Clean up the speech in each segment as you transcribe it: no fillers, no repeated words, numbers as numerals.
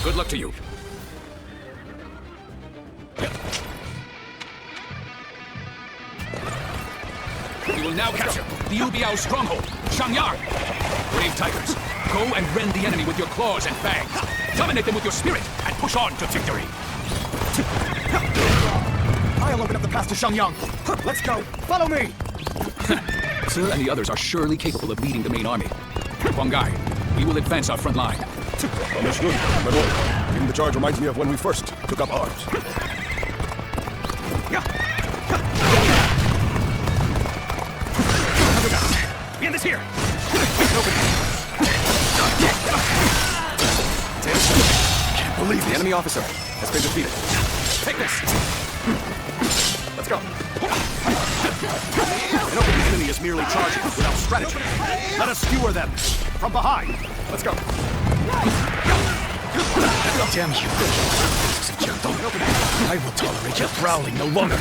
Good luck to you. We will now capture the Liu Biao stronghold, Shangyang. Brave tigers, go and rend the enemy with your claws and fangs. Dominate them with your spirit and push on to victory. I'll open up the path to Shangyang. Let's go. Follow me. Sir and the others are surely capable of leading the main army. Huang Gai, we will advance our front line. Understood, my lord. Leading the charge reminds me of when we first took up arms. End this here. Can't believe the enemy officer has been defeated. Take this. Let's go. An open enemy is merely charging without strategy. Let us skewer them from behind. Let's go. Damn you. Ladies and gentlemen, I will tolerate your prowling no longer.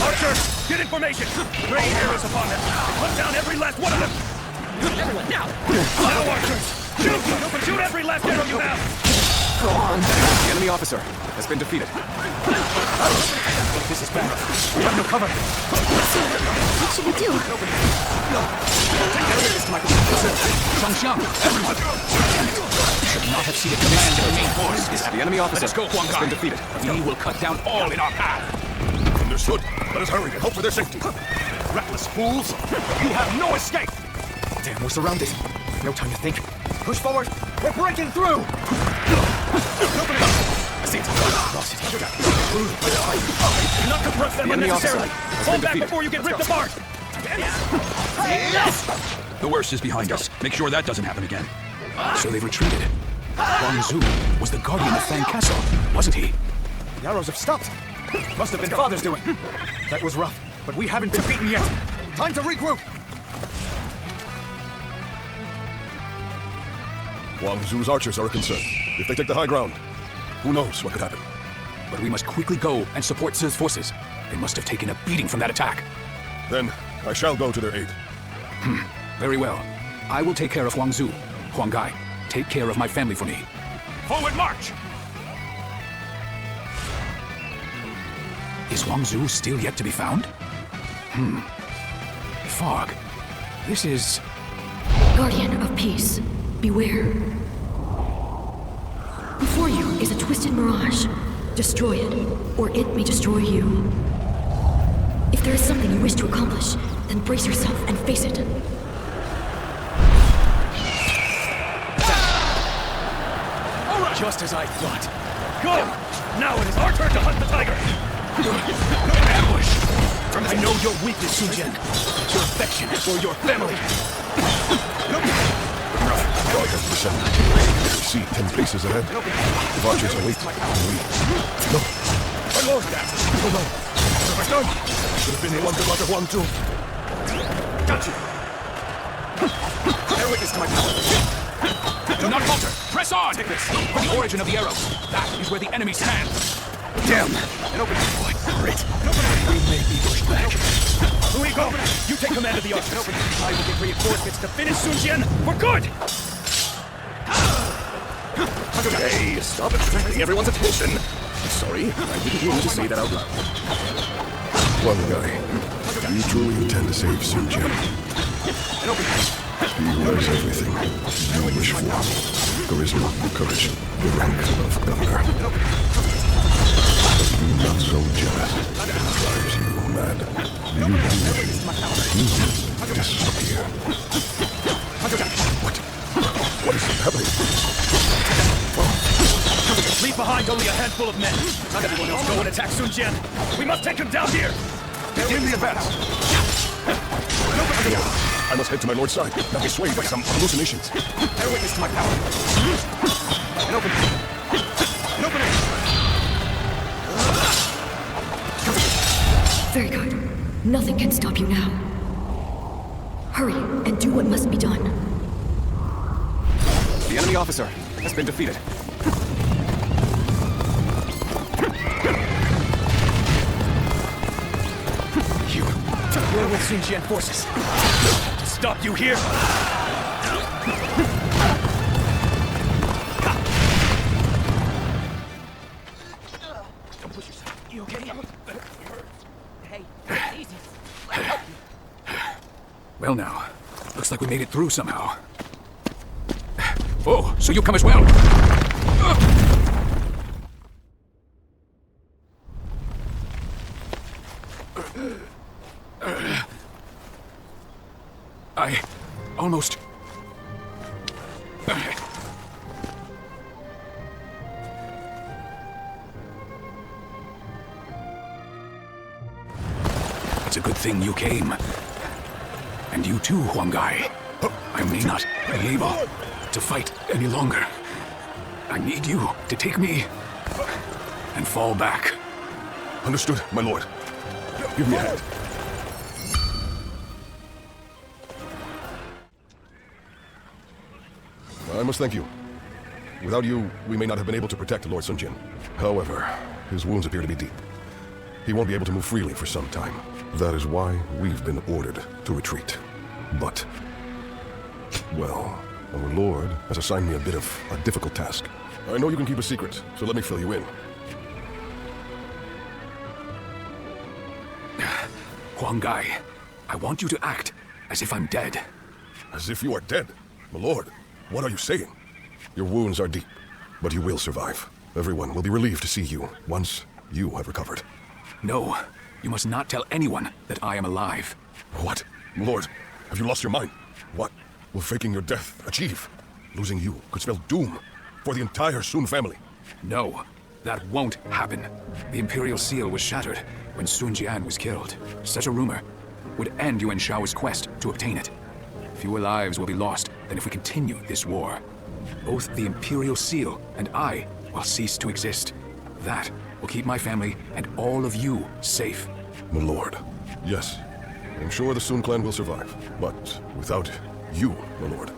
Archers, get information. Rain arrows upon them. Hunt down every last one of them. Everyone, now. Now, archers. Shoot! Shoot every last arrow you have. Go on. The enemy officer has been defeated. This is bad. We have no cover. What should we do? Shangxiang, everyone! Should not have ceded command to the main force. The enemy officer Let us go, Huang has Gai. been defeated. We will cut down all in our path. Understood. Let us hurry and hope for their safety. Reckless fools. You have no escape. Damn, we're surrounded. No time to think. Push forward. We're breaking through. Lost it. Do not compress them The enemy unnecessarily. officer has Fall been back defeated. before you get ripped apart. The worst is behind us. Make sure that doesn't happen again. So they've retreated. Huang Zu was the guardian of Fang Castle, wasn't he? The arrows have stopped. Must have been Father's doing. That was rough, but we haven't been beaten yet. Time to regroup. Wang Zu's archers are a concern. If they take the high ground, who knows what could happen. But we must quickly go and support Zi's forces. They must have taken a beating from that attack. Then, I shall go to their aid. Very well. I will take care of Huang Zu. Huang Gai, take care of my family for me. Forward march! Is Huang Zu still yet to be found? Fog. This is... Guardian of peace, beware. Before you is a twisted mirage. Destroy it, or it may destroy you. If there is something you wish to accomplish, then brace yourself and face it. Just as I thought. Go! Now it is our turn to hunt the tiger! Ambush! I know your weakness, Sunjian. Your affection for your family. Warriors to descend. We see 10 paces ahead. The archers await. No. My lord, that! Oh no! What have I done? Should have been the one to mother Huang Zu. Got you! Bear witness to my power. Do not falter! Press on! Take this. From the origin of the arrows. That is where the enemy stands. Damn! An open boy. Great. We may be pushed back. Louis, go! You take command of the archers. I will get reinforcements to finish Sun Jian for good! Hey, stop attracting everyone's attention. Sorry, I didn't mean to say that out loud. One guy. You truly intend to save Sun Jian. He who has everything you wish for. Charisma, courage, the rank of governor. But you not so jealous. It drives you mad. You disappear. What is happening? Leave behind only a handful of men. Not everyone else go and attack Sun Jian. We must take him down here. Begin the advance. I must head to my lord's side, not be swayed by some hallucinations. Bear witness to my power. An opening. An opening. Very good. Nothing can stop you now. Hurry and do what must be done. The enemy officer has been defeated. You're with Sun Jian forces. To stop you here? Well now, looks like we made it through somehow. Oh, so you come as well? I almost... It's a good thing you came. And you too, Huangai. I may not be able to fight any longer. I need you to take me and fall back. Understood, my lord. Give me a hand. I must thank you. Without you, we may not have been able to protect Lord Sun Jian. However, his wounds appear to be deep. He won't be able to move freely for some time. That is why we've been ordered to retreat. But, well, our lord has assigned me a bit of a difficult task. I know you can keep a secret, so let me fill you in. Huangai, I want you to act as if I'm dead. As if you are dead? My lord, what are you saying? Your wounds are deep, but you will survive. Everyone will be relieved to see you once you have recovered. No, you must not tell anyone that I am alive. What? My lord, have you lost your mind? What will faking your death achieve? Losing you could spell doom for the entire Sun family. No, that won't happen. The Imperial Seal was shattered when Sun Jian was killed. Such a rumor would end Yuan Shao's quest to obtain it. Fewer lives will be lost than if we continue this war. Both the Imperial Seal and I will cease to exist. That will keep my family and all of you safe. My lord, yes, I'm sure the Sun clan will survive. But without you, my lord,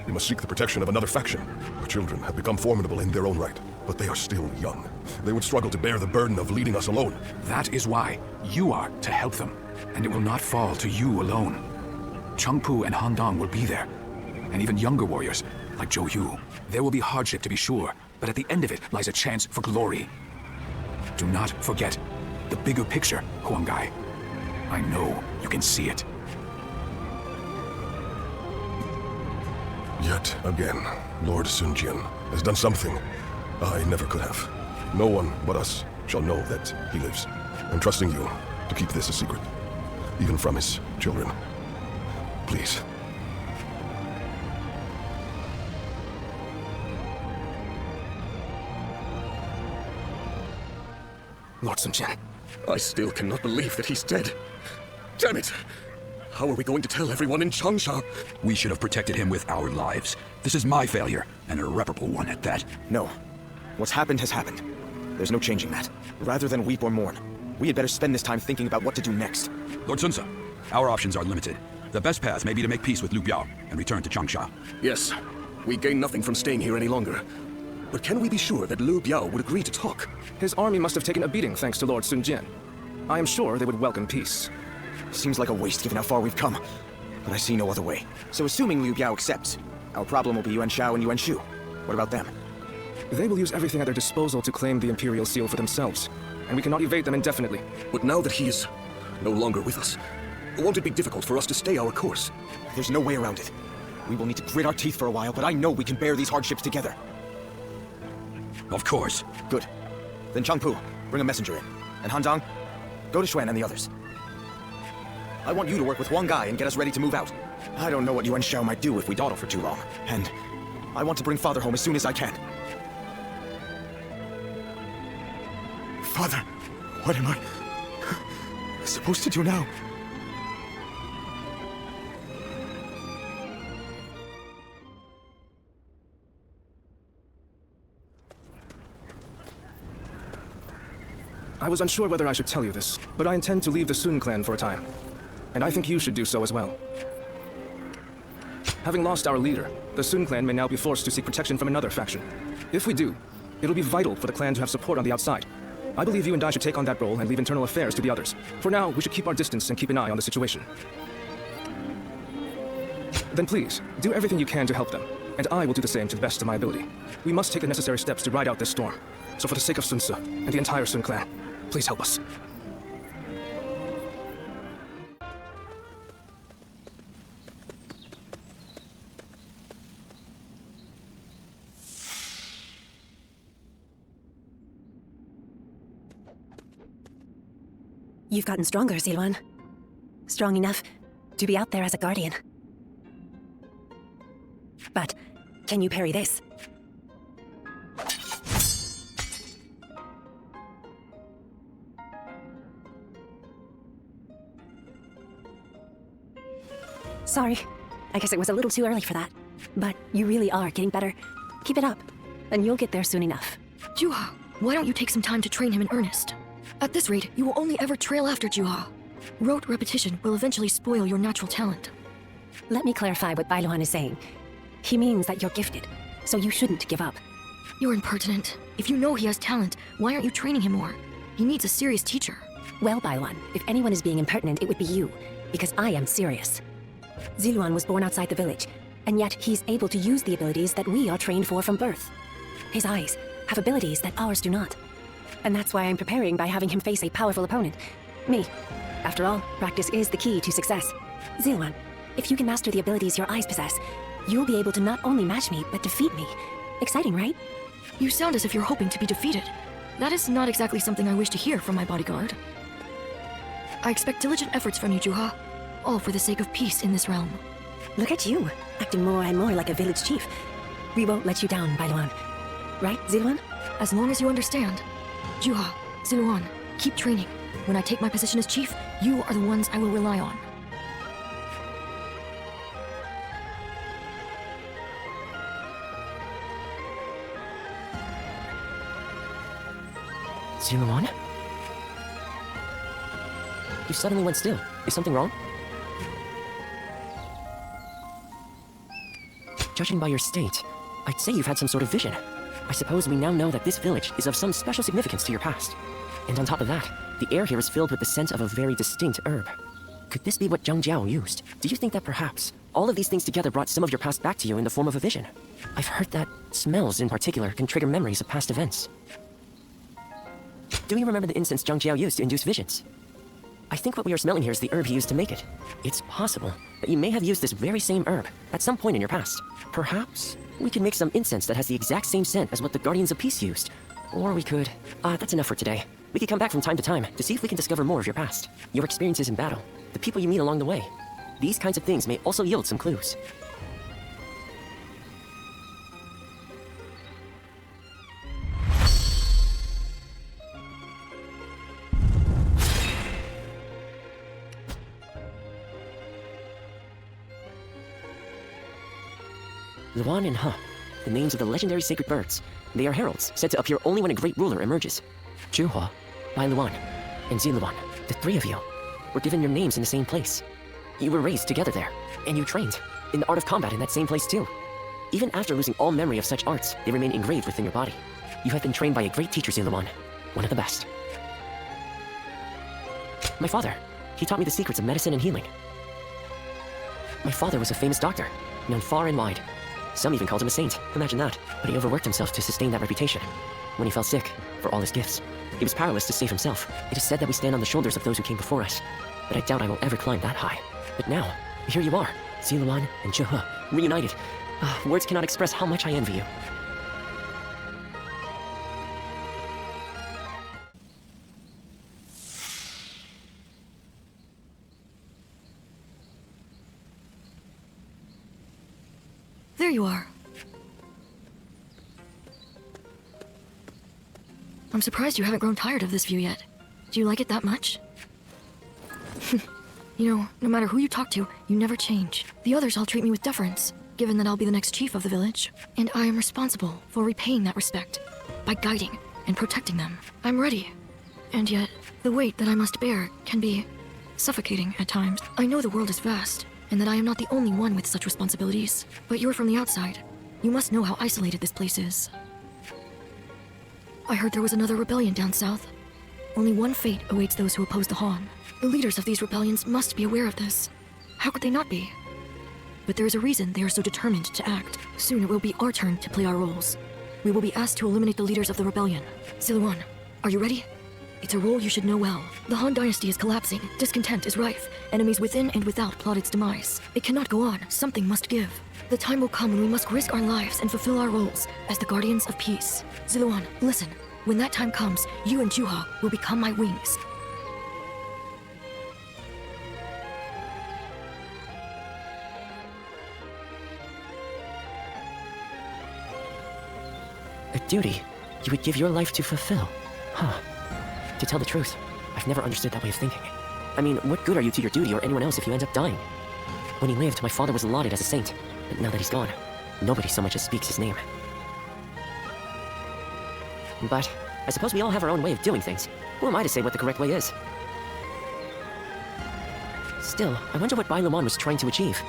we must seek the protection of another faction. Our children have become formidable in their own right, but they are still young. They would struggle to bear the burden of leading us alone. That is why you are to help them, and it will not fall to you alone. Chengpu and Han Dong will be there, and even younger warriors, like Zhou Yu. There will be hardship to be sure, but at the end of it lies a chance for glory. Do not forget the bigger picture, Huangai. I know you can see it. Yet again, Lord Sun Jian has done something I never could have. No one but us shall know that he lives. I'm trusting you to keep this a secret, even from his children. Please. Lord Sun Jian, I still cannot believe that he's dead. Damn it! How are we going to tell everyone in Changsha? We should have protected him with our lives. This is my failure, an irreparable one at that. No. What's happened has happened. There's no changing that. Rather than weep or mourn, we had better spend this time thinking about what to do next. Lord Sun Ce, our options are limited. The best path may be to make peace with Liu Biao and return to Changsha. Yes, we gain nothing from staying here any longer. But can we be sure that Liu Biao would agree to talk? His army must have taken a beating thanks to Lord Sun Jian. I am sure they would welcome peace. Seems like a waste given how far we've come, but I see no other way. So assuming Liu Biao accepts, our problem will be Yuan Shao and Yuan Shu. What about them? They will use everything at their disposal to claim the Imperial Seal for themselves, and we cannot evade them indefinitely. But now that he is no longer with us, won't it be difficult for us to stay our course? There's no way around it. We will need to grit our teeth for a while, but I know we can bear these hardships together. Of course. Good. Then Chengpu, bring a messenger in. And Han Dong, go to Xuan and the others. I want you to work with Wang Gai and get us ready to move out. I don't know what Yuan Shao might do if we dawdle for too long. And I want to bring Father home as soon as I can. Father, what am I supposed to do now? I was unsure whether I should tell you this, but I intend to leave the Sun clan for a time. And I think you should do so as well. Having lost our leader, the Sun clan may now be forced to seek protection from another faction. If we do, it'll be vital for the clan to have support on the outside. I believe you and I should take on that role and leave internal affairs to the others. For now, we should keep our distance and keep an eye on the situation. Then please, do everything you can to help them, and I will do the same to the best of my ability. We must take the necessary steps to ride out this storm. So for the sake of Sun Ce and the entire Sun clan, please help us. You've gotten stronger, Ziluan. Strong enough to be out there as a guardian. But can you parry this? Sorry. I guess it was a little too early for that. But you really are getting better. Keep it up, and you'll get there soon enough. Juha, why don't you take some time to train him in earnest? At this rate, you will only ever trail after Juha. Rote repetition will eventually spoil your natural talent. Let me clarify what Bailuan is saying. He means that you're gifted, so you shouldn't give up. You're impertinent. If you know he has talent, why aren't you training him more? He needs a serious teacher. Well, Bailuan, if anyone is being impertinent, it would be you, because I am serious. Ziluan was born outside the village, and yet he's able to use the abilities that we are trained for from birth. His eyes have abilities that ours do not. And that's why I'm preparing by having him face a powerful opponent. Me. After all, practice is the key to success. Ziluan, if you can master the abilities your eyes possess, you'll be able to not only match me, but defeat me. Exciting, right? You sound as if you're hoping to be defeated. That is not exactly something I wish to hear from my bodyguard. I expect diligent efforts from you, Juha. All for the sake of peace in this realm. Look at you, acting more and more like a village chief. We won't let you down, Bailuan. Right, Ziluan? As long as you understand. Juha, Ziluan, keep training. When I take my position as chief, you are the ones I will rely on. Ziluan? You suddenly went still. Is something wrong? Judging by your state, I'd say you've had some sort of vision. I suppose we now know that this village is of some special significance to your past. And on top of that, the air here is filled with the scent of a very distinct herb. Could this be what Zhang Jiao used? Do you think that perhaps all of these things together brought some of your past back to you in the form of a vision? I've heard that smells in particular can trigger memories of past events. Do you remember the incense Zhang Jiao used to induce visions? I think what we are smelling here is the herb he used to make it. It's possible that you may have used this very same herb at some point in your past. Perhaps we could make some incense that has the exact same scent as what the Guardians of Peace used. Or we could... that's enough for today. We could come back from time to time to see if we can discover more of your past. Your experiences in battle, the people you meet along the way. These kinds of things may also yield some clues. Luan and He, the names of the legendary sacred birds. They are heralds, said to appear only when a great ruler emerges. Juha, Bailuan, and Ziluan, the three of you, were given your names in the same place. You were raised together there, and you trained in the art of combat in that same place too. Even after losing all memory of such arts, they remain engraved within your body. You have been trained by a great teacher, Ziluan, one of the best. My father, he taught me the secrets of medicine and healing. My father was a famous doctor, known far and wide. Some even called him a saint, imagine that. But he overworked himself to sustain that reputation. When he fell sick, for all his gifts, he was powerless to save himself. It is said that we stand on the shoulders of those who came before us, but I doubt I will ever climb that high. But now, here you are, Ziluan and Juha, reunited. Words cannot express how much I envy you. There you are. I'm surprised you haven't grown tired of this view yet. Do you like it that much? You know, no matter who you talk to, you never change. The others all treat me with deference, given that I'll be the next chief of the village. And I am responsible for repaying that respect by guiding and protecting them. I'm ready. And yet, the weight that I must bear can be suffocating at times. I know the world is vast, and that I am not the only one with such responsibilities. But you're from the outside. You must know how isolated this place is. I heard there was another rebellion down south. Only one fate awaits those who oppose the Han. The leaders of these rebellions must be aware of this. How could they not be? But there is a reason they are so determined to act. Soon it will be our turn to play our roles. We will be asked to eliminate the leaders of the rebellion. Ziluan, are you ready? It's a role you should know well. The Han Dynasty is collapsing, discontent is rife, enemies within and without plot its demise. It cannot go on, something must give. The time will come when we must risk our lives and fulfill our roles as the Guardians of Peace. Ziluan, listen. When that time comes, you and Juha will become my wings. A duty you would give your life to fulfill? Huh. To tell the truth, I've never understood that way of thinking. I mean, what good are you to your duty or anyone else if you end up dying? When he lived, my father was lauded as a saint, but now that he's gone, nobody so much as speaks his name. But I suppose we all have our own way of doing things. Who am I to say what the correct way is? Still, I wonder what Bai Luman was trying to achieve.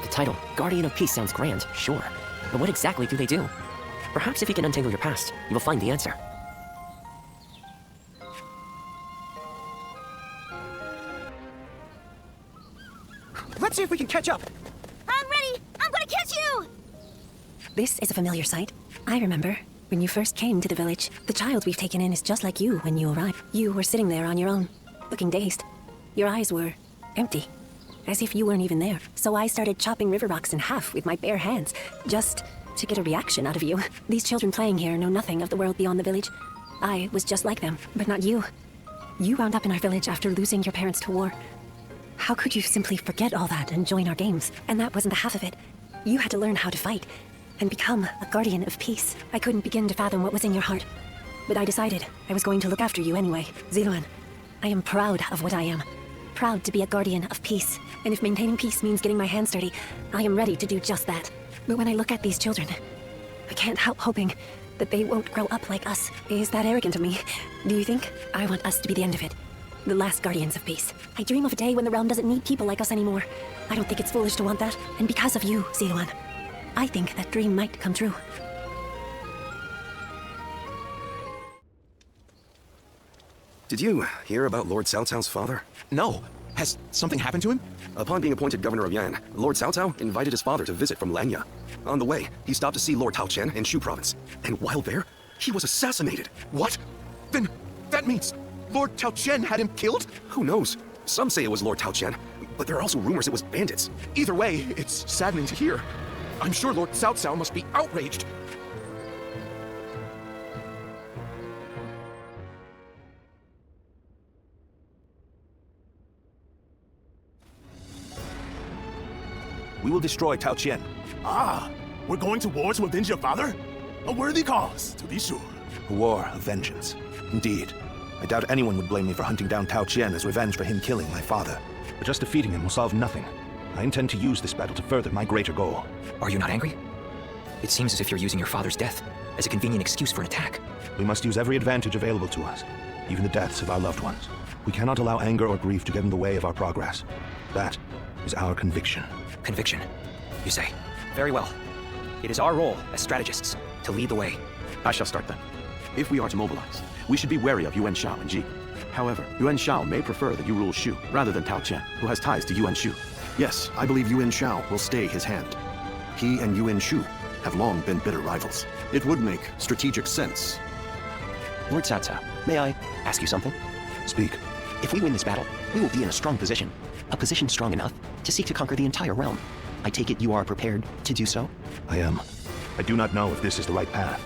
The title, Guardian of Peace, sounds grand, sure. But what exactly do they do? Perhaps if you can untangle your past, you will find the answer. Let's see if we can catch up. I'm ready! I'm gonna catch you! This is a familiar sight. I remember when you first came to the village. The child we've taken in is just like you when you arrived. You were sitting there on your own, looking dazed. Your eyes were empty, as if you weren't even there. So I started chopping river rocks in half with my bare hands, just to get a reaction out of you. These children playing here know nothing of the world beyond the village. I was just like them, but not you. You wound up in our village after losing your parents to war. How could you simply forget all that and join our games? And that wasn't the half of it. You had to learn how to fight and become a guardian of peace. I couldn't begin to fathom what was in your heart, but I decided I was going to look after you anyway. Ziluan, I am proud of what I am. Proud to be a guardian of peace. And if maintaining peace means getting my hands dirty, I am ready to do just that. But when I look at these children, I can't help hoping that they won't grow up like us. Is that arrogant of me? Do you think? I want us to be the end of it. The last guardians of peace. I dream of a day when the realm doesn't need people like us anymore. I don't think it's foolish to want that. And because of you, Ziluan, I think that dream might come true. Did you hear about Lord Cao Cao's father? No. Has something happened to him? Upon being appointed governor of Yan, Lord Cao Cao invited his father to visit from Lanya. On the way, he stopped to see Lord Tao Qian in Shu province. And while there, he was assassinated. What? Then that means Lord Tao Qian had him killed? Who knows? Some say it was Lord Tao Qian, but there are also rumors it was bandits. Either way, it's saddening to hear. I'm sure Lord Cao Cao must be outraged. We will destroy Tao Qian. Ah, we're going to war to avenge your father? A worthy cause, to be sure. A war of vengeance. Indeed. I doubt anyone would blame me for hunting down Tao Qian as revenge for him killing my father. But just defeating him will solve nothing. I intend to use this battle to further my greater goal. Are you not angry? It seems as if you're using your father's death as a convenient excuse for an attack. We must use every advantage available to us, even the deaths of our loved ones. We cannot allow anger or grief to get in the way of our progress. That is our conviction. Conviction, you say? Very well. It is our role as strategists to lead the way. I shall start then. If we are to mobilize, we should be wary of Yuan Shao and Ji. However, Yuan Shao may prefer that you rule Shu rather than Tao Qian, who has ties to Yuan Shu. Yes, I believe Yuan Shao will stay his hand. He and Yuan Shu have long been bitter rivals. It would make strategic sense. Lord Cao Cao, may I ask you something? Speak. If we win this battle, we will be in a strong position. A position strong enough to seek to conquer the entire realm. I take it you are prepared to do so? I am. I do not know if this is the right path.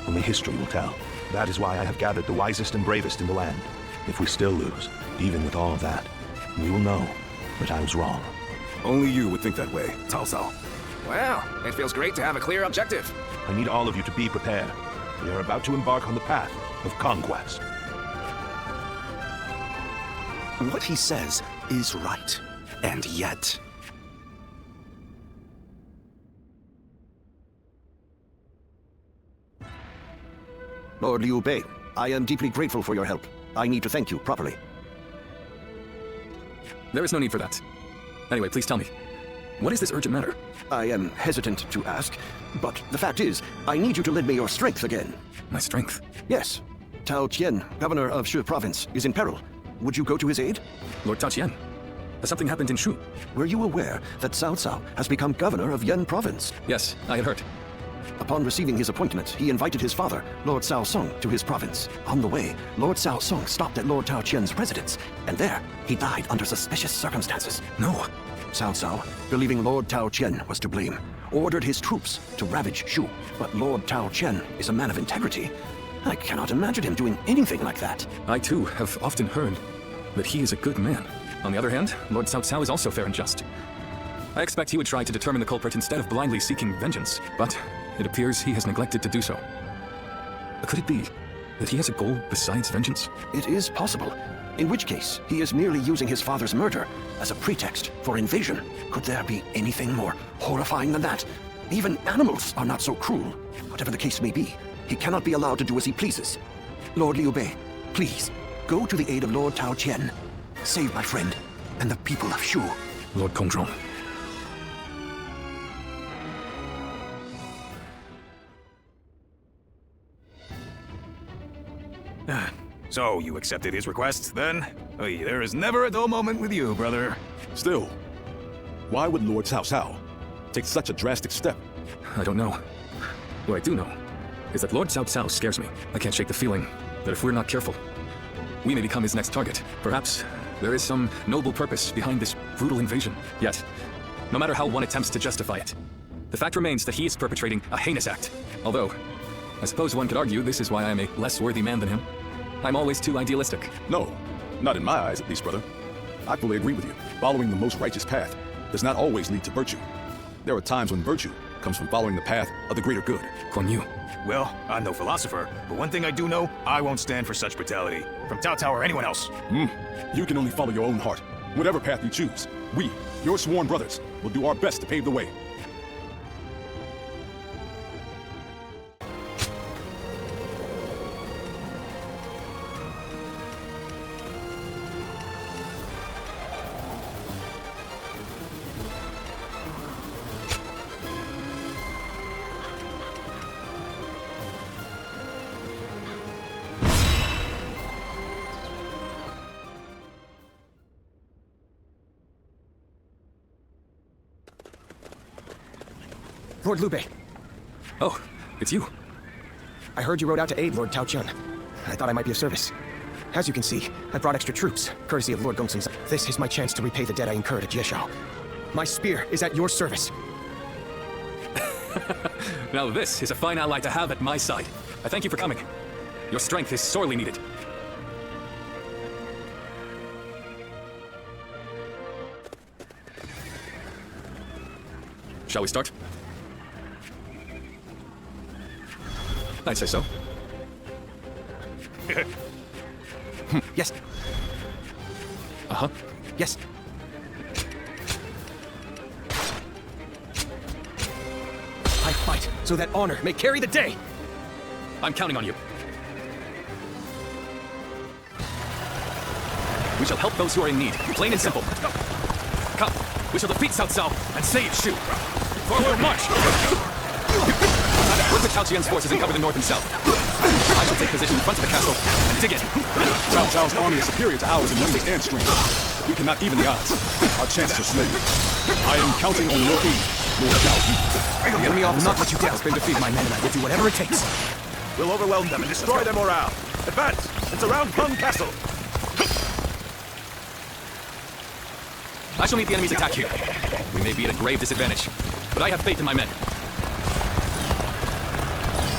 Only history will tell. That is why I have gathered the wisest and bravest in the land. If we still lose, even with all of that, we will know that I was wrong. Only you would think that way, Cao Cao. Well, it feels great to have a clear objective. I need all of you to be prepared. We are about to embark on the path of conquest. What he says is right. And yet... Lord Liu Bei, I am deeply grateful for your help. I need to thank you properly. There is no need for that. Anyway, please tell me, what is this urgent matter? I am hesitant to ask, but the fact is, I need you to lend me your strength again. My strength? Yes. Tao Qian, governor of Shu province, is in peril. Would you go to his aid? Lord Tao Qian, has something happened in Shu? Were you aware that Cao Cao has become governor of Yan province? Yes, I had heard. Upon receiving his appointment, he invited his father, Lord Cao Song, to his province. On the way, Lord Cao Song stopped at Lord Tao Qian's residence, and there, he died under suspicious circumstances. No. Cao Cao, believing Lord Tao Qian was to blame, ordered his troops to ravage Shu. But Lord Tao Qian is a man of integrity. I cannot imagine him doing anything like that. I, too, have often heard that he is a good man. On the other hand, Lord Cao Cao is also fair and just. I expect he would try to determine the culprit instead of blindly seeking vengeance, but it appears he has neglected to do so. Could it be that he has a goal besides vengeance? It is possible. In which case, he is merely using his father's murder as a pretext for invasion. Could there be anything more horrifying than that? Even animals are not so cruel. Whatever the case may be, he cannot be allowed to do as he pleases. Lord Liu Bei, please, go to the aid of Lord Tao Qian. Save my friend and the people of Shu. Lord Kongzhong. So, you accepted his request, then? Oy, there is never a dull moment with you, brother. Still, why would Lord Cao Cao take such a drastic step? I don't know. What I do know is that Lord Cao Cao scares me. I can't shake the feeling that if we're not careful, we may become his next target. Perhaps there is some noble purpose behind this brutal invasion. Yet, no matter how one attempts to justify it, the fact remains that he is perpetrating a heinous act. Although, I suppose one could argue this is why I am a less worthy man than him. I'm always too idealistic. No, not in my eyes at least, brother. I fully agree with you. Following the most righteous path does not always lead to virtue. There are times when virtue comes from following the path of the greater good. Guan Yu. Well, I'm no philosopher, but one thing I do know, I won't stand for such brutality. From Cao Cao or anyone else. You can only follow your own heart. Whatever path you choose, we, your sworn brothers, will do our best to pave the way. Lord Liu Bei. Oh, it's you. I heard you rode out to aid Lord Tao Qian. I thought I might be of service. As you can see, I brought extra troops, courtesy of Lord Gongsun's. This is my chance to repay the debt I incurred at Jieshao. My spear is at your service. Now this is a fine ally to have at my side. I thank you for coming. Your strength is sorely needed. Shall we start? I'd say so. Yes. Uh-huh. Yes. I fight so that honor may carry the day. I'm counting on you. We shall help those who are in need, plain and simple. Come, we shall defeat Cao Cao and save Shu. Forward march! Work with Tao Qian's forces and cover the north and south. I shall take position in front of the castle and dig it. Cao Cao's army is superior to ours in numbers and strength. We cannot even the odds. Our chances are slim. I am counting on your aid, Lord Zhao. The enemy officer will not let you down. It's been defeat my men, and I will do whatever it takes. We'll overwhelm them and destroy their morale. Advance and surround Plum Castle. I shall meet the enemy's attack here. We may be at a grave disadvantage, but I have faith in my men.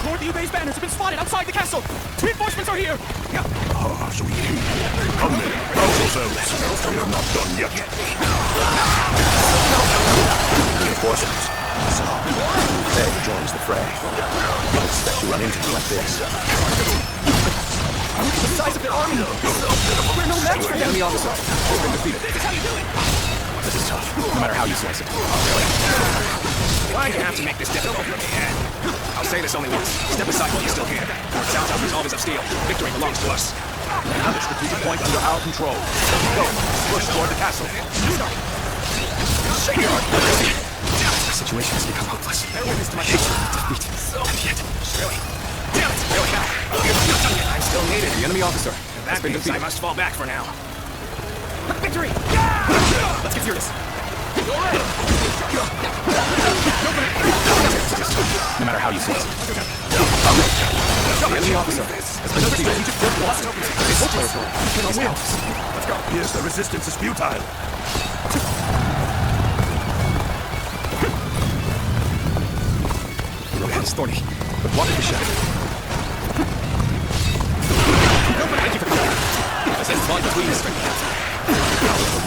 Lord Liu Bei's banners have been spotted outside the castle. Reinforcements are here. Ah, so we come then. House yourselves. We are not done yet. Reinforcements. So, Fei joins the fray. Don't expect to run into me like this. Look at the size of their army. We're no match for the enemy officer. We've been defeated. How are you doing? This is tough, no matter how you slice it. Why do you have to make this difficult for me? I'll say this only once. Step aside while you're still here. Lord Cao Cao's resolve is of steel. Victory belongs to us. Another strategic point under our control. Go, push toward the castle. The situation has become hopeless. Defeat, and yet... Really? Damn it! Really now? Not done yet. I'm still needed. The enemy officer has been defeated. I must fall back for now. Victory! Let's get furious. No matter how you slice it. The enemy officer has been defeated. Let's go. Yes, the resistance is futile. The road is thorny, but water is shattered. Thank you for coming. The sense bond between us strength. The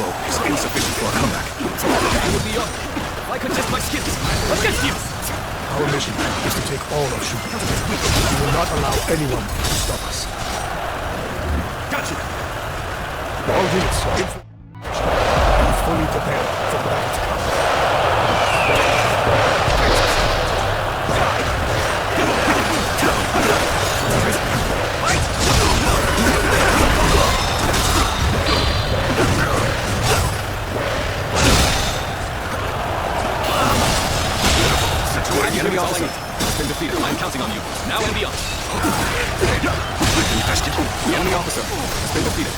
rope is insufficient for a comeback. It would be young. If I could test my skills against you. Our mission is to take all of Shu. We will not allow anyone to stop us. Gotcha! All units, be fully prepared for the battle to come. The enemy officer has been defeated. I am counting on you. Now and beyond. The enemy officer has been defeated.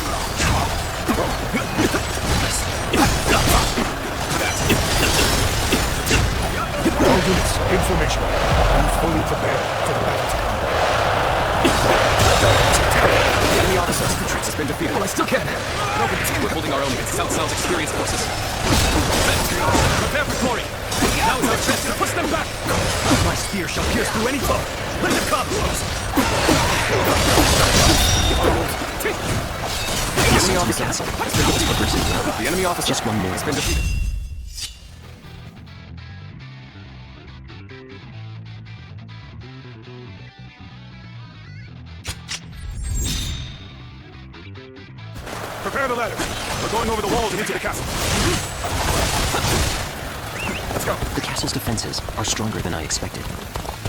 All units, information. Be fully prepared for the battle to come. The enemy officer's retreat has been defeated. Well, I still can. We're holding our own against South South's experienced forces. Prepare for glory. Now is our chance to push them back. My spear shall pierce through any foe. Let them come. The enemy officer has been defeated. The enemy officer Just one more has been defeated. Prepare the ladders. We're going over the walls and into the castle. Let's go. The castle's defenses are stronger than I expected.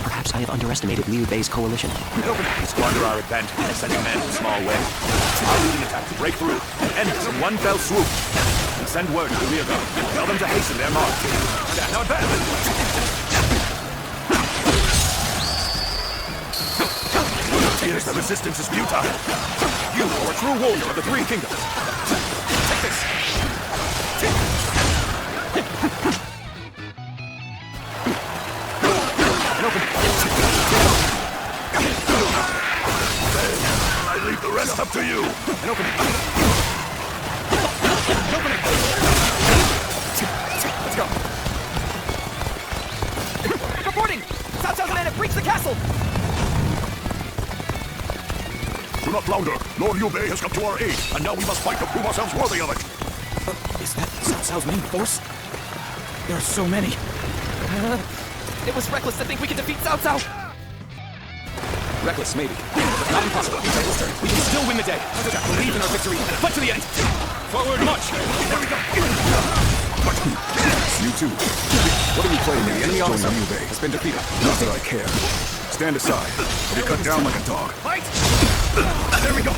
Perhaps I have underestimated Liu Bei's coalition. We squander our advantage by sending men in small waves. Our leading attack to break through and end this in one fell swoop. And send word to the rear guard. Tell them to hasten their march. Now advance! Here's the resistance is futile. You are a true warrior of the Three Kingdoms. Take this! And open it. I leave the rest up to you. And open it. And open it. Let's go. Reporting! Cao Cao's men have breached the castle! Do not flounder. Lord Liu Bei has come to our aid, and now we must fight to prove ourselves worthy of it. Is that Cao Cao's main force? There are so many. It was reckless to think we could defeat Cao Cao. Reckless, maybe. But not impossible. We can still win the day. Believe in our victory and fight to the end. Forward march! There we go! You too. What are you playing? The enemy officer Liu Bei has been defeated. Not that I care. Stand aside. Or be cut down like a dog. Fight! There we go! I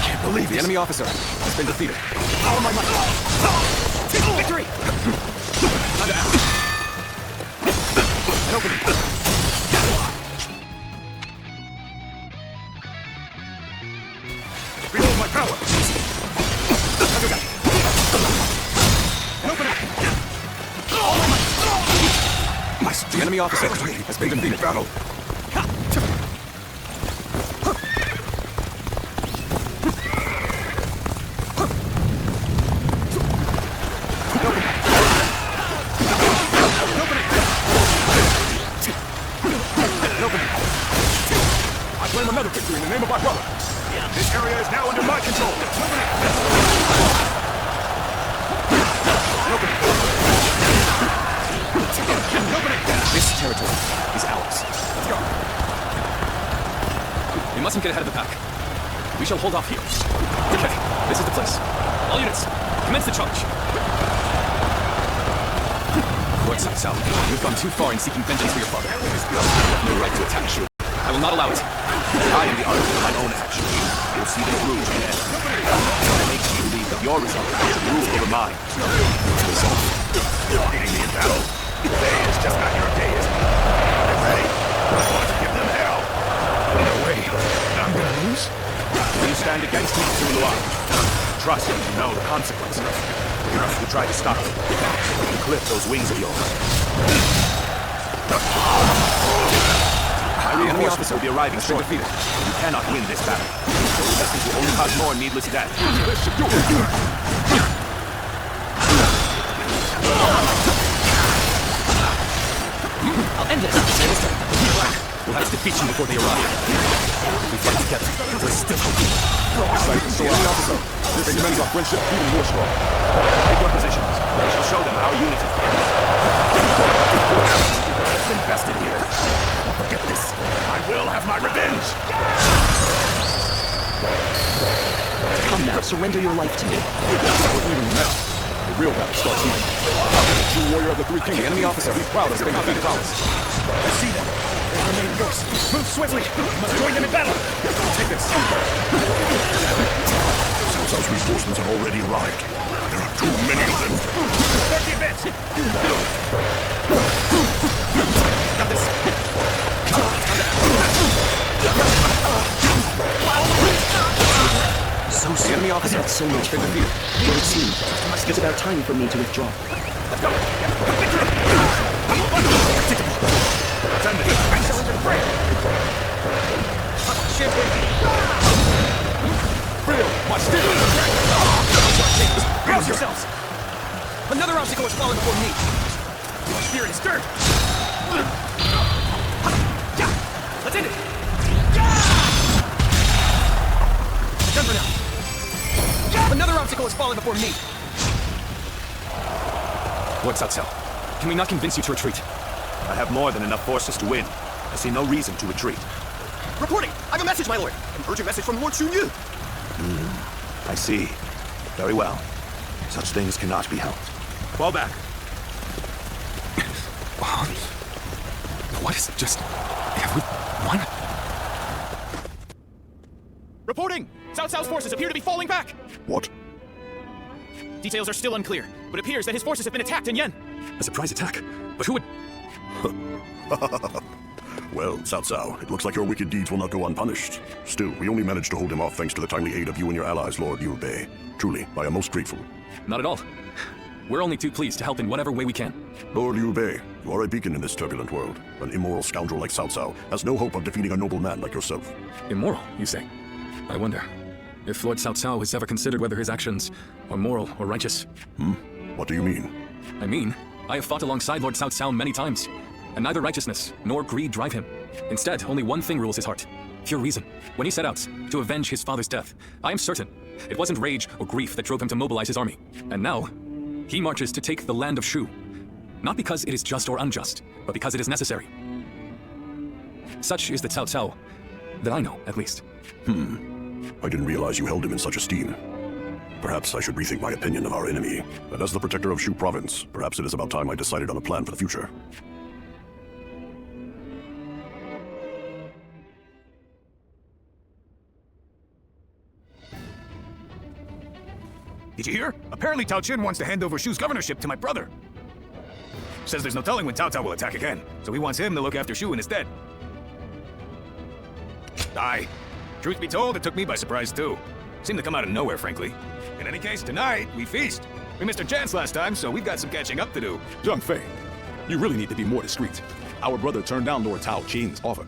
can't believe the enemy officer has been defeated. All of my might! Victory! Time to act. And open it. Behold my power! And open it. The enemy officer has been defeated. Battle! I claim another victory in the name of my brother. This area is now under my control. This territory is ours. Let's go. We mustn't get ahead of the pack. We shall hold off here. Okay, this is the place. All units, commence the charge. Lord Cao Cao, you've gone too far in seeking vengeance for your father. You have no right to attack Shu. I will not allow it. I am the arbiter of my own action. You'll see the rouge ahead. It makes you believe that your result is to rule over mine. Result? Beating me in battle? Today is just not your day, is it? Get ready. I want to give them hell. No way. I'm gonna lose? You stand against me, Zuluan. Trust me to know the consequences. You try to stop me. You clip those wings of yours. The enemy officer will be arriving shortly. You cannot win this battle. This will only cause more needless death. I'll end it. We'll have to defeat you before they arrive. We fight together. We're still hoping. The enemy officer. This men's our friendship even more strong. Take your positions. I shall show them our unity. I've invested here. Don't forget this. I will have my revenge! Come now, surrender your life to me. We're leaving now. The real battle starts tonight. True warrior of the Three Kings. The enemy officer. Be proud of the defeated powers. I see them. They remain force. Move swiftly. We must join them in battle. Take this. Cao Cao's reinforcements have already arrived. There are too many of them. Start the advance. Got this. So soon. The enemy officer. So much for defeated. It would seem it's about time for me to withdraw. Let's go. Send it. I'm selling to the fray. Freedom. Watch this. Rouse yourselves. Another obstacle has fallen before me. Your spirit is stirred. Let's end it. Done for now. Another obstacle has fallen before me. Lord Cao Cao, can we not convince you to retreat? I have more than enough forces to win. I see no reason to retreat. Reporting! I have a message, my lord! An urgent message from Lord Sun Yu! I see. Very well. Such things cannot be helped. Fall back. What is it? Just everyone? Reporting! Cao Cao's forces appear to be falling back! What? Details are still unclear, but it appears that his forces have been attacked in Yen. A surprise attack? But who would... Well, Cao Cao, it looks like your wicked deeds will not go unpunished. Still, we only managed to hold him off thanks to the timely aid of you and your allies, Lord Liu Bei. Truly, I am most grateful. Not at all. We're only too pleased to help in whatever way we can. Lord Liu Bei, you are a beacon in this turbulent world. An immoral scoundrel like Cao Cao has no hope of defeating a noble man like yourself. Immoral, you say? I wonder if Lord Cao Cao has ever considered whether his actions are moral or righteous. What do you mean? I mean, I have fought alongside Lord Cao Cao many times, and neither righteousness nor greed drive him. Instead, only one thing rules his heart: pure reason. When he set out to avenge his father's death, I am certain it wasn't rage or grief that drove him to mobilize his army. And now, he marches to take the land of Shu. Not because it is just or unjust, but because it is necessary. Such is the Cao Cao that I know, at least. I didn't realize you held him in such esteem. Perhaps I should rethink my opinion of our enemy. And as the protector of Shu province, perhaps it is about time I decided on a plan for the future. Did you hear? Apparently Tao Qin wants to hand over Shu's governorship to my brother. Says there's no telling when Cao Cao will attack again, so he wants him to look after Shu in his stead. Aye. Truth be told, it took me by surprise too. Seemed to come out of nowhere, frankly. In any case, tonight, we feast. We missed our chance last time, so we've got some catching up to do. Zhang Fei, you really need to be more discreet. Our brother turned down Lord Tao Qin's offer.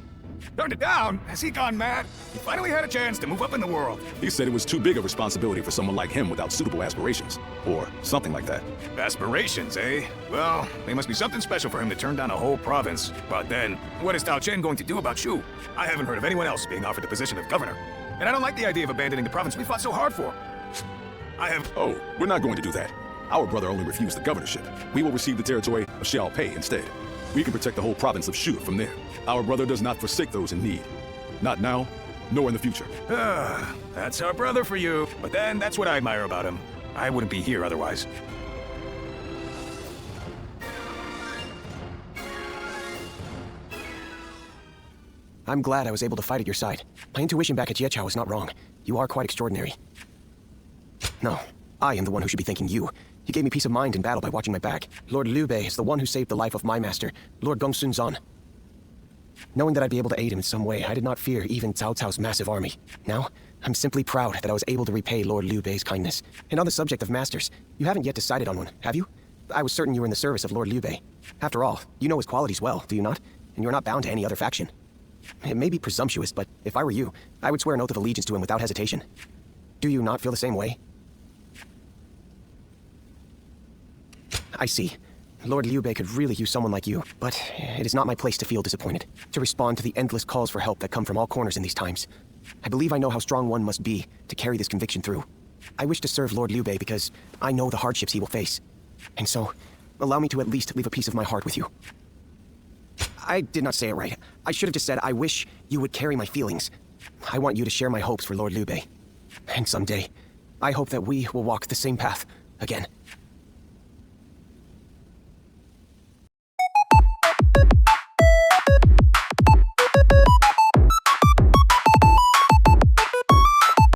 Turned it down? Has he gone mad? He finally had a chance to move up in the world. He said it was too big a responsibility for someone like him without suitable aspirations. Or something like that. Aspirations, eh? Well, they must be something special for him to turn down a whole province. But then, what is Tao Qin going to do about Shu? I haven't heard of anyone else being offered the position of governor. And I don't like the idea of abandoning the province we fought so hard for. Oh, we're not going to do that. Our brother only refused the governorship. We will receive the territory of Xiaopei instead. We can protect the whole province of Shu from there. Our brother does not forsake those in need. Not now, nor in the future. That's our brother for you. But then, that's what I admire about him. I wouldn't be here otherwise. I'm glad I was able to fight at your side. My intuition back at Jieqiao was not wrong. You are quite extraordinary. No, I am the one who should be thanking you. You gave me peace of mind in battle by watching my back. Lord Liu Bei is the one who saved the life of my master, Lord Gongsun Zan. Knowing that I'd be able to aid him in some way, I did not fear even Cao Cao's massive army. Now, I'm simply proud that I was able to repay Lord Liu Bei's kindness. And on the subject of masters, you haven't yet decided on one, have you? I was certain you were in the service of Lord Liu Bei. After all, you know his qualities well, do you not? And you're not bound to any other faction. It may be presumptuous, but if I were you, I would swear an oath of allegiance to him without hesitation. Do you not feel the same way? I see. Lord Liu Bei could really use someone like you, but it is not my place to feel disappointed, to respond to the endless calls for help that come from all corners in these times. I believe I know how strong one must be to carry this conviction through. I wish to serve Lord Liu Bei because I know the hardships he will face. And so, allow me to at least leave a piece of my heart with you. I did not say it right. I should have just said, I wish you would carry my feelings. I want you to share my hopes for Lord Liu Bei. And someday, I hope that we will walk the same path again.